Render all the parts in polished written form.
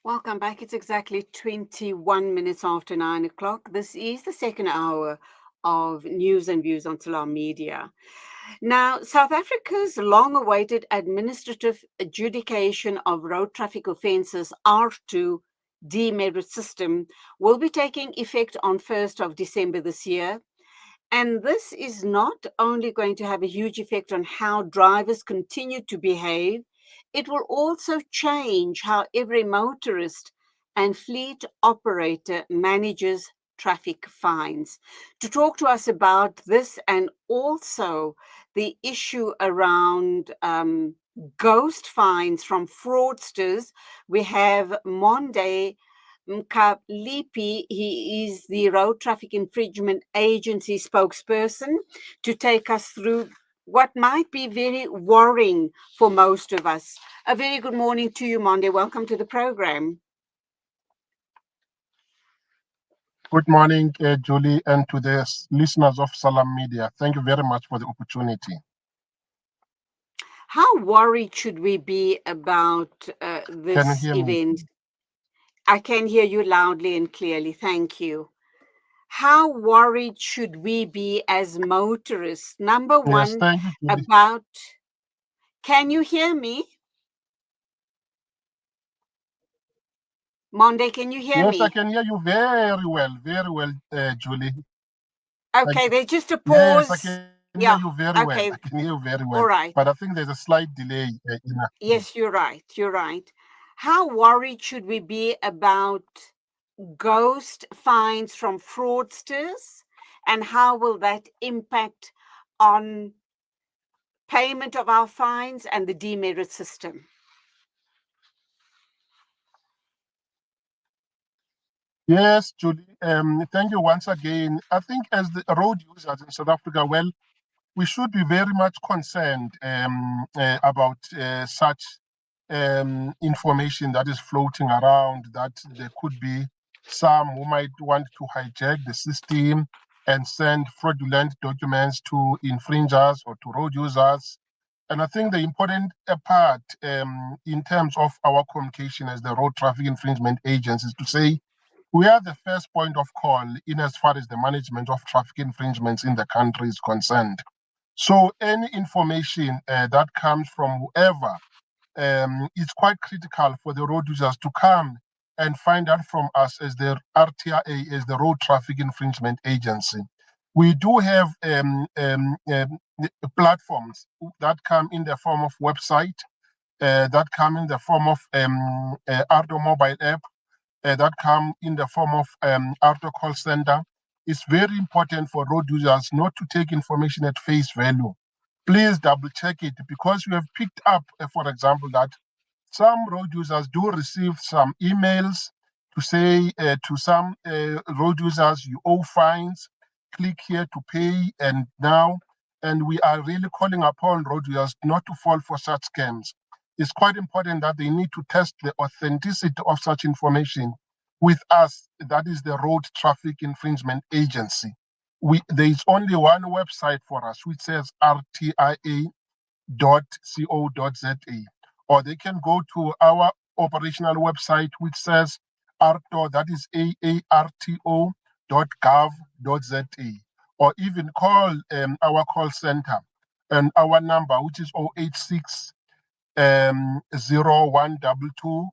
Welcome back. It's exactly 21 minutes after 9 o'clock. This is the second hour of News and Views on Salam Media. Now, South Africa's long-awaited administrative adjudication of road traffic offences, AARTO demerit system, will be taking effect on 1st of December this year. And this is not only going to have a huge effect on how drivers continue to behave, it will also change how every motorist and fleet operator manages traffic fines. To talk to us about this and also the issue around ghost fines from fraudsters, we have Monday Mkalipi. He is the Road Traffic Infringement Agency spokesperson, to take us through what might be very worrying for most of us. A very good morning to you, Monday. Welcome to the program. Good morning, Julie, and to the listeners of Salam Media. Thank you very much for the opportunity. How worried should we be about this event? I can hear you loudly and clearly. Thank you. How worried should we be as motorists? Number one, thank you, Julie. about... Can you hear me? Monday, can you hear me? Yes, I can hear you very well, Julie. Okay, there's just a pause. Yes, I can hear you very well. Okay. I can hear you very well. All right. But I think there's a slight delay. Yes, you're right. You're right. How worried should we be about ghost fines from fraudsters, and how will that impact on payment of our fines and the demerit system? Yes, Julie. Thank you once again. I think as the road users in South Africa, well, we should be very much concerned about such information that is floating around, that there could be some who might want to hijack the system and send fraudulent documents to infringers or to road users. And I think the important part in terms of our communication as the Road Traffic Infringement Agency is to say we are the first point of call in as far as the management of traffic infringements in the country is concerned. So any information that comes from whoever is quite critical for the road users to come and find out from us as the RTIA, as the Road Traffic Infringement Agency. We do have platforms that come in the form of website, that come in the form of AARTO mobile app, that come in the form of AARTO call center. It's very important for road users not to take information at face value. Please double check it, because we have picked up, for example, that some road users do receive some emails to say to some road users, you owe fines, click here to pay and now. And we are really calling upon road users not to fall for such scams. It's quite important that they need to test the authenticity of such information with us, that is the Road Traffic Infringement Agency. There is only one website for us, which says rtia.co.za, or they can go to our operational website, which says AARTO, that is aarto.gov.za, or even call our call center and our number, which is 086 0122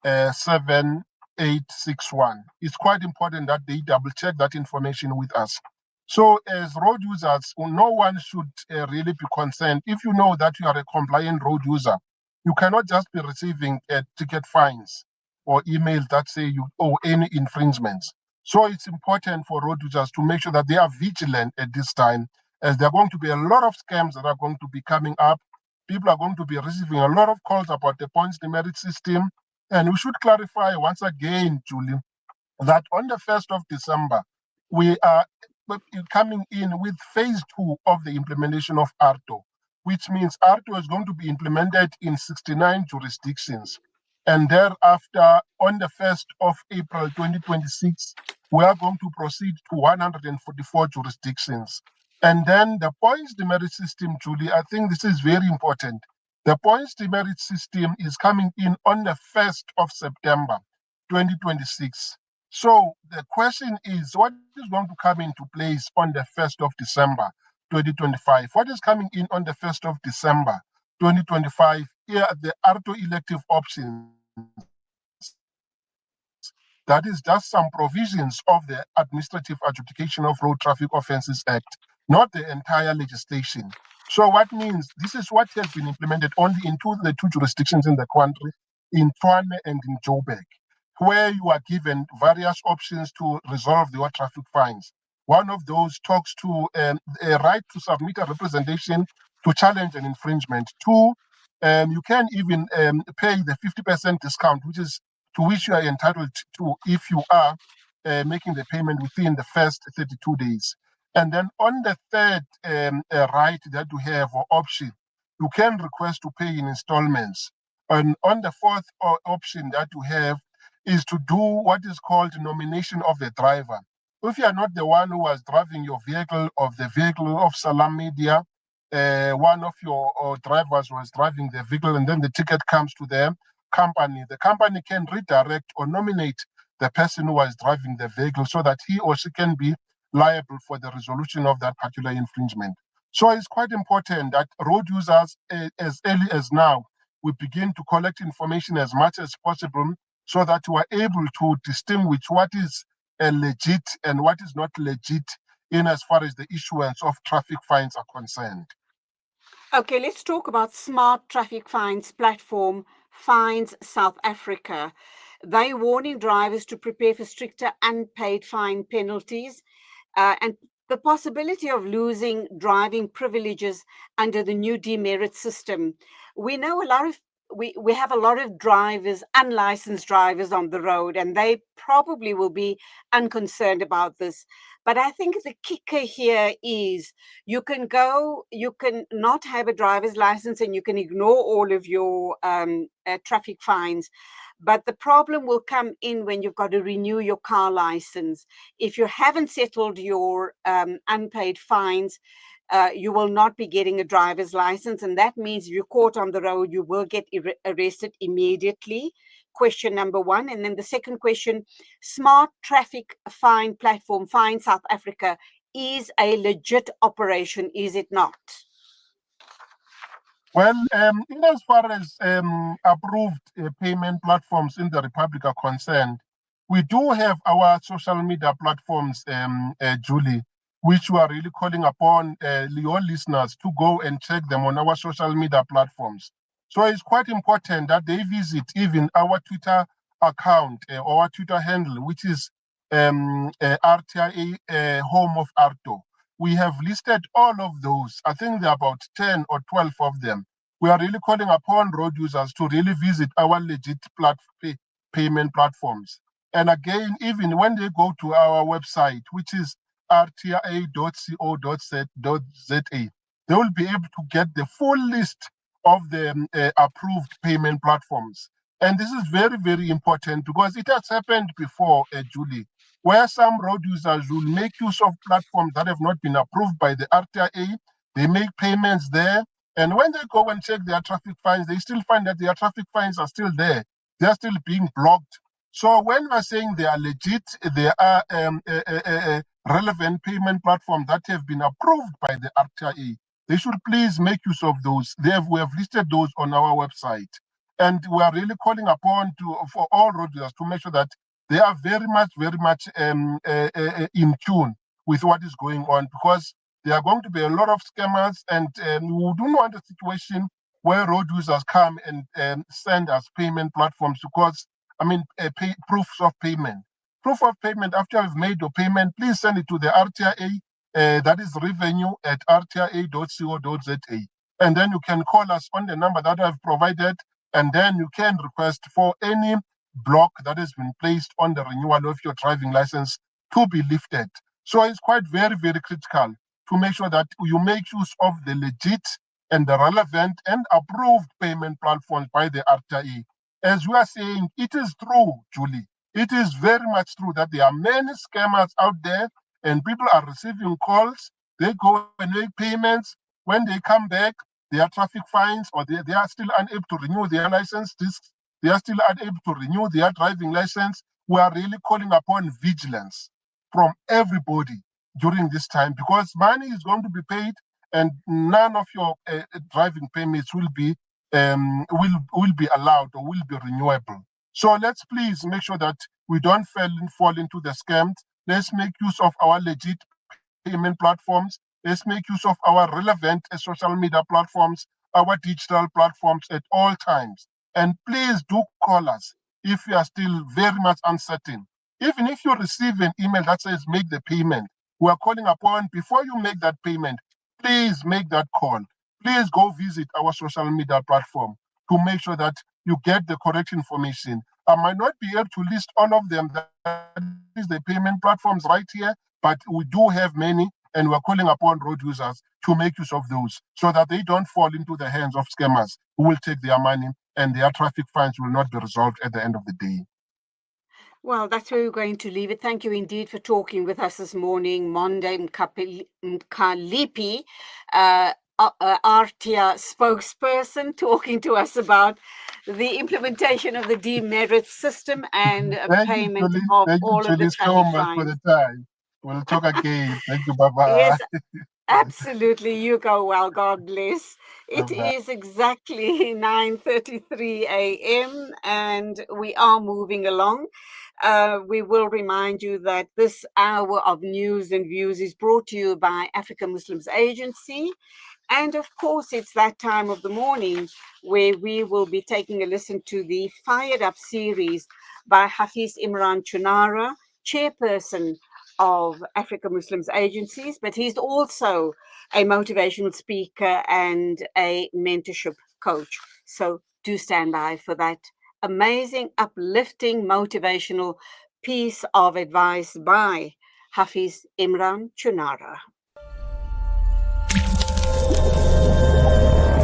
7861. It's quite important that they double check that information with us. So as road users, no one should really be concerned. If you know that you are a compliant road user, you cannot just be receiving ticket fines or emails that say you owe any infringements. So it's important for road users to make sure that they are vigilant at this time, as there are going to be a lot of scams that are going to be coming up. People are going to be receiving a lot of calls about the points demerit system. And we should clarify once again, Julie, that on the 1st of December, we are coming in with phase 2 of the implementation of AARTO, which means AARTO is going to be implemented in 69 jurisdictions. And thereafter, on the 1st of April 2026, we are going to proceed to 144 jurisdictions. And then the points demerit system, Julie, I think this is very important, The points demerit system is coming in on the 1st of September 2026. So the question is, what is going to come into place on the 1st of December 2025? What is coming in on the 1st of December 2025? Here are the AARTO elective options. That is just some provisions of the Administrative Adjudication of Road Traffic Offences Act, not the entire legislation. So what means this is what has been implemented only in the two jurisdictions in the country, in Tshwane and in Joburg, where you are given various options to resolve your traffic fines. One of those talks to a right to submit a representation to challenge an infringement. Two, you can even pay the 50% discount, to which you are entitled to if you are making the payment within the first 32 days. And then on the third right that you have or option, you can request to pay in installments. And on the fourth option that you have is to do what is called nomination of the driver. If you are not the one who was driving your vehicle, of the vehicle of Salam Media, one of your drivers was driving the vehicle and then the ticket comes to the company can redirect or nominate the person who was driving the vehicle so that he or she can be liable for the resolution of that particular infringement. So it's quite important that road users, as early as now, we begin to collect information as much as possible so that we are able to distinguish what is legit and what is not legit in as far as the issuance of traffic fines are concerned. Okay, let's talk about Smart Traffic Fines platform, Fines South Africa. They're warning drivers to prepare for stricter unpaid fine penalties and the possibility of losing driving privileges under the new demerit system. We know we have a lot of drivers, unlicensed drivers on the road, and they probably will be unconcerned about this. But I think the kicker here is you can not have a driver's license and you can ignore all of your traffic fines. But the problem will come in when you've got to renew your car license. If you haven't settled your unpaid fines, you will not be getting a driver's license. And that means if you're caught on the road, you will get arrested immediately. Question number one. And then the second question, Smart Traffic Fine Platform, Fine South Africa, is a legit operation, is it not? Well, in as far as approved payment platforms in the Republic are concerned, we do have our social media platforms, Julie, which we are really calling upon your listeners to go and check them on our social media platforms. So it's quite important that they visit even our Twitter account or our Twitter handle, which is RTIA, home of AARTO. We have listed all of those. I think there are about 10 or 12 of them. We are really calling upon road users to really visit our legit payment platforms. And again, even when they go to our website, which is rtia.co.za, they will be able to get the full list of the approved payment platforms. And this is very, very important because it has happened before, Julie, where some road users will make use of platforms that have not been approved by the RTIA. They make payments there. And when they go and check their traffic fines, they still find that their traffic fines are still there. They're still being blocked. So when we're saying they are legit, they are relevant payment platforms that have been approved by the RTIA, they should please make use of those. We have listed those on our website. And we are really calling upon for all road users to make sure that they are very much in tune with what is going on, because there are going to be a lot of scammers, and we don't want a situation where road users come and send us payment platforms because, proofs of payment. Proof of payment, after you've made your payment, please send it to the RTIA, that is revenue@rtia.co.za. And then you can call us on the number that I've provided, and then you can request for any block that has been placed on the renewal of your driving license to be lifted. So it's quite very, very critical to make sure that you make use of the legit and the relevant and approved payment platforms by the RTIA. As we are saying, it is true, Julie. It is very much true that there are many scammers out there and people are receiving calls. They go and make payments. When they come back, their traffic fines, or they are still unable to renew their license discs, they are still unable to renew their driving license. We are really calling upon vigilance from everybody during this time, because money is going to be paid and none of your driving permits will be allowed or will be renewable. So let's please make sure that we don't fall into the scams. Let's make use of our legit payment platforms. Let's make use of our relevant social media platforms, our digital platforms at all times. And please do call us if you are still very much uncertain. Even if you receive an email that says make the payment, we are calling upon, before you make that payment, please make that call. Please go visit our social media platform to make sure that you get the correct information. I might not be able to list all of them, that is the payment platforms right here, but we do have many, and we're calling upon road users to make use of those so that they don't fall into the hands of scammers who will take their money and their traffic fines will not be resolved at the end of the day. Well, that's where we're going to leave it. Thank you indeed for talking with us this morning, Monde Mkalipi, RTIA spokesperson, talking to us about the implementation of the demerit system and payment of all of the Julie, so traffic much for fines. the time. We'll talk again. Thank you. Bye-bye. Yes, absolutely. You go well. God bless. It Bye-bye. is exactly 9:33 a.m. and we are moving along. We will remind you that this hour of news and views is brought to you by Africa Muslims Agency. And of course, it's that time of the morning where we will be taking a listen to the Fired Up series by Hafiz Imran Chunara, chairperson of Africa Muslims Agencies, but he's also a motivational speaker and a mentorship coach. So do stand by for that amazing, uplifting, motivational piece of advice by Hafiz Imran Chunara.